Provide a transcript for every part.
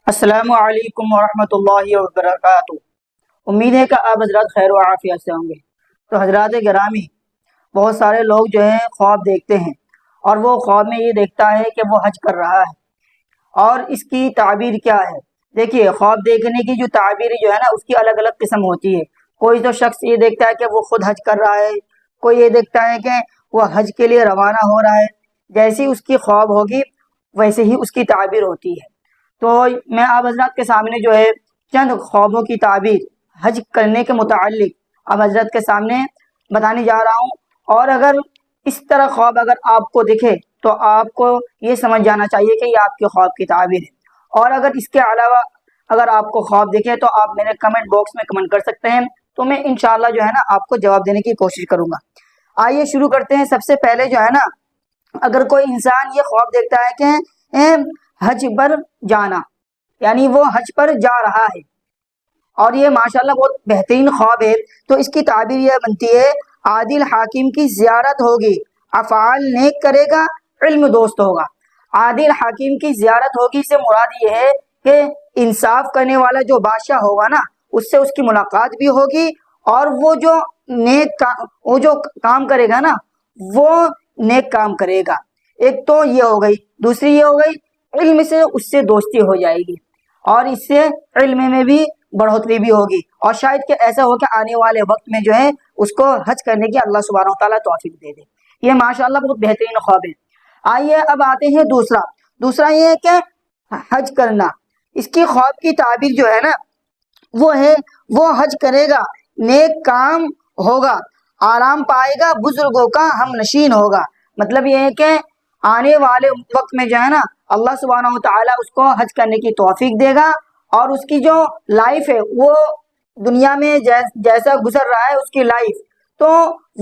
السلام علیکم ورحمۃ اللہ وبرکاتہ۔ امید ہے کہ آپ حضرات خیر و عافیت سے ہوں گے۔ تو حضرات گرامی، بہت سارے لوگ جو ہیں خواب دیکھتے ہیں، اور وہ خواب میں یہ دیکھتا ہے کہ وہ حج کر رہا ہے، اور اس کی تعبیر کیا ہے؟ دیکھیے، خواب دیکھنے کی جو تعبیر جو ہے نا، اس کی الگ الگ قسم ہوتی ہے۔ کوئی تو شخص یہ دیکھتا ہے کہ وہ خود حج کر رہا ہے، کوئی یہ دیکھتا ہے کہ وہ حج کے لیے روانہ ہو رہا ہے۔ جیسی اس کی خواب ہوگی ویسے ہی اس کی تعبیر ہوتی ہے۔ تو میں آپ حضرات کے سامنے جو ہے چند خوابوں کی تعبیر حج کرنے کے متعلق آپ حضرت کے سامنے بتانے جا رہا ہوں، اور اگر اس طرح خواب اگر آپ کو دکھے تو آپ کو یہ سمجھ جانا چاہیے کہ یہ آپ کے خواب کی تعبیر ہے، اور اگر اس کے علاوہ اگر آپ کو خواب دکھے تو آپ میرے کمنٹ باکس میں کمنٹ کر سکتے ہیں، تو میں انشاءاللہ جو ہے نا آپ کو جواب دینے کی کوشش کروں گا۔ آئیے شروع کرتے ہیں۔ سب سے پہلے جو ہے نا، اگر کوئی انسان یہ خواب دیکھتا ہے کہ حج پر جانا، یعنی وہ حج پر جا رہا ہے، اور یہ ماشاءاللہ بہت بہترین خواب ہے، تو اس کی تعبیر یہ بنتی ہے: عادل حاکم کی زیارت ہوگی، افعال نیک کرے گا، علم دوست ہوگا۔ عادل حاکم کی زیارت ہوگی سے مراد یہ ہے کہ انصاف کرنے والا جو بادشاہ ہوگا نا، اس سے اس کی ملاقات بھی ہوگی، اور وہ جو کام کرے گا نا، وہ نیک کام کرے گا۔ ایک تو یہ ہو گئی، دوسری یہ ہو گئی علم سے اس سے دوستی ہو جائے گی، اور اس سے علم میں بھی بڑھوتری بھی ہوگی، اور شاید کہ ایسا ہو کہ آنے والے وقت میں جو ہے اس کو حج کرنے کی اللہ سبحانہ و تعالیٰ توفیق دے دے۔ یہ ماشاءاللہ بہت بہترین خواب ہے۔ آئیے اب آتے ہیں دوسرا یہ ہے کہ حج کرنا، اس کی خواب کی تعبیر جو ہے نا، وہ حج کرے گا، نیک کام ہوگا، آرام پائے گا، بزرگوں کا ہم نشین ہوگا۔ مطلب یہ ہے کہ آنے والے وقت میں جو ہے نا، اللہ سبحانہ و تعالیٰ اس کو حج کرنے کی توفیق دے گا، اور اس کی جو لائف ہے وہ دنیا میں جیسا گزر رہا ہے اس کی لائف، تو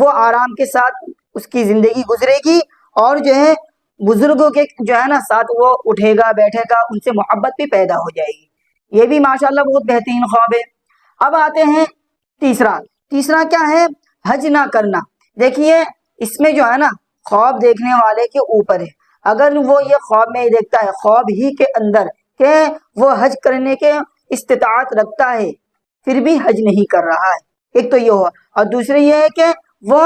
وہ آرام کے ساتھ اس کی زندگی گزرے گی، اور جو ہے بزرگوں کے جو ہے نا ساتھ وہ اٹھے گا، بیٹھے گا، ان سے محبت بھی پیدا ہو جائے گی۔ یہ بھی ماشاءاللہ بہت بہترین خواب ہے۔ اب آتے ہیں تیسرا کیا ہے؟ حج نہ کرنا۔ دیکھیے، اس میں جو ہے نا خواب دیکھنے والے کے اوپر ہے۔ اگر وہ یہ خواب میں دیکھتا ہے، خواب ہی کے اندر، کہ وہ حج کرنے کے استطاعت رکھتا ہے، پھر بھی حج نہیں کر رہا ہے، ایک تو یہ ہوا، اور دوسرے یہ ہے کہ وہ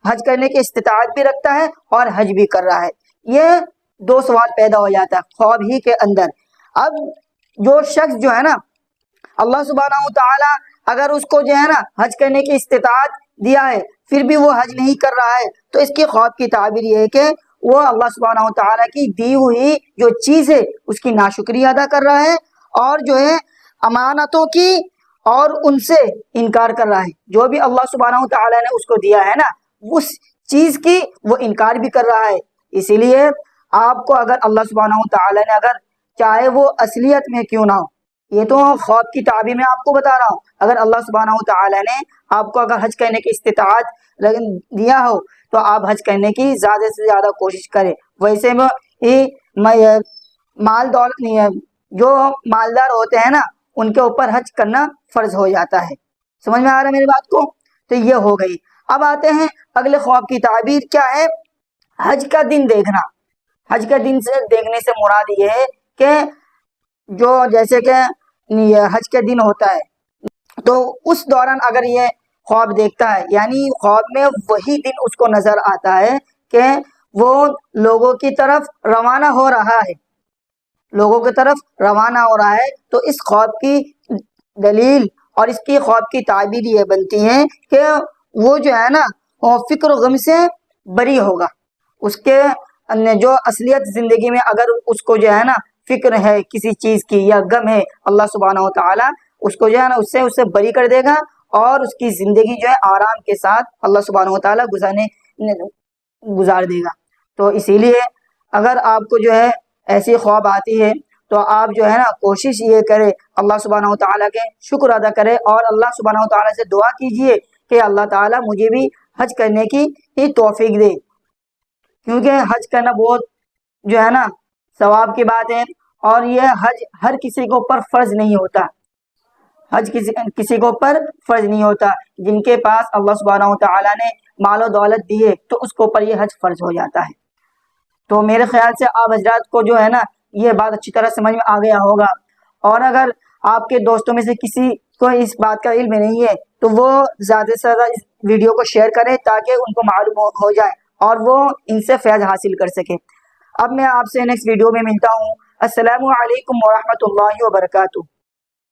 حج کرنے کی استطاعت بھی رکھتا ہے اور حج بھی کر رہا ہے۔ یہ دو سوال پیدا ہو جاتا ہے خواب ہی کے اندر۔ اب جو شخص جو ہے نا، اللہ سبحانہ و تعالیٰ اگر اس کو جو ہے نا حج کرنے کی استطاعت دیا ہے، پھر بھی وہ حج نہیں کر رہا ہے، تو اس کی خواب کی تعبیر یہ ہے کہ وہ اللہ سبحانہ و تعالیٰ کی دی ہوئی جو چیز ہے اس کی ناشکری ادا کر رہا ہے، اور جو ہے امانتوں کی اور ان سے انکار کر رہا ہے۔ جو بھی اللہ سبحانہ و تعالیٰ نے اس کو دیا ہے نا، اس چیز کی وہ انکار بھی کر رہا ہے۔ اسی لیے آپ کو اگر اللہ سبحانہ و تعالیٰ نے اگر چاہے وہ اصلیت میں کیوں نہ ہو، یہ تو خواب کی تعبیر میں آپ کو بتا رہا ہوں، اگر اللہ سبحانہ و تعالیٰ نے آپ کو اگر حج کرنے کی استطاعت دیا ہو تو آپ حج کرنے کی زیادہ سے زیادہ کوشش کریں۔ ویسے میں مال دولت نہیں ہے، جو مالدار ہوتے ہیں نا ان کے اوپر حج کرنا فرض ہو جاتا ہے۔ سمجھ میں آ رہا ہے میری بات کو؟ تو یہ ہو گئی۔ اب آتے ہیں اگلے خواب کی تعبیر کیا ہے؟ حج کا دن دیکھنا۔ حج کا دن سے دیکھنے سے مراد یہ ہے کہ جو جیسے کہ حج کے دن ہوتا ہے، تو اس دوران اگر یہ خواب دیکھتا ہے، یعنی خواب میں وہی دن اس کو نظر آتا ہے کہ وہ لوگوں کی طرف روانہ ہو رہا ہے، تو اس خواب کی دلیل اور اس کی خواب کی تعبیر یہ بنتی ہے کہ وہ جو ہے نا وہ فکر و غم سے بری ہوگا۔ اس کے جو اصلیت زندگی میں اگر اس کو جو ہے نا فکر ہے کسی چیز کی یا غم ہے، اللہ سبحانہ و تعالیٰ اس کو جو ہے نا اس سے بری کر دے گا، اور اس کی زندگی جو ہے آرام کے ساتھ اللہ سبحانہ و تعالیٰ گزار دے گا۔ تو اسی لیے اگر آپ کو جو ہے ایسی خواب آتی ہے تو آپ جو ہے نا کوشش یہ کرے، اللہ سبحانہ و تعالیٰ کے شکر ادا کرے، اور اللہ سبحانہ و تعالیٰ سے دعا کیجئے کہ اللہ تعالیٰ مجھے بھی حج کرنے کی توفیق دے، کیونکہ حج کرنا بہت جو ہے نا ثواب کی بات ہے، اور یہ حج ہر کسی کے اوپر فرض نہیں ہوتا، حج کسی کے اوپر فرض نہیں ہوتا۔ جن کے پاس اللہ سبحانہ و تعالیٰ نے مال و دولت دی ہے تو اس کے اوپر یہ حج فرض ہو جاتا ہے۔ تو میرے خیال سے آپ حضرات کو جو ہے نا یہ بات اچھی طرح سمجھ میں آ گیا ہوگا۔ اور اگر آپ کے دوستوں میں سے کسی کو اس بات کا علم نہیں ہے تو وہ زیادہ سے زیادہ اس ویڈیو کو شیئر کریں تاکہ ان کو معلوم ہو جائے اور وہ ان سے فیض حاصل کر سکیں۔ اب میں آپ سے نیکسٹ ویڈیو میں ملتا ہوں۔ السلام علیکم ورحمۃ اللہ وبرکاتہ۔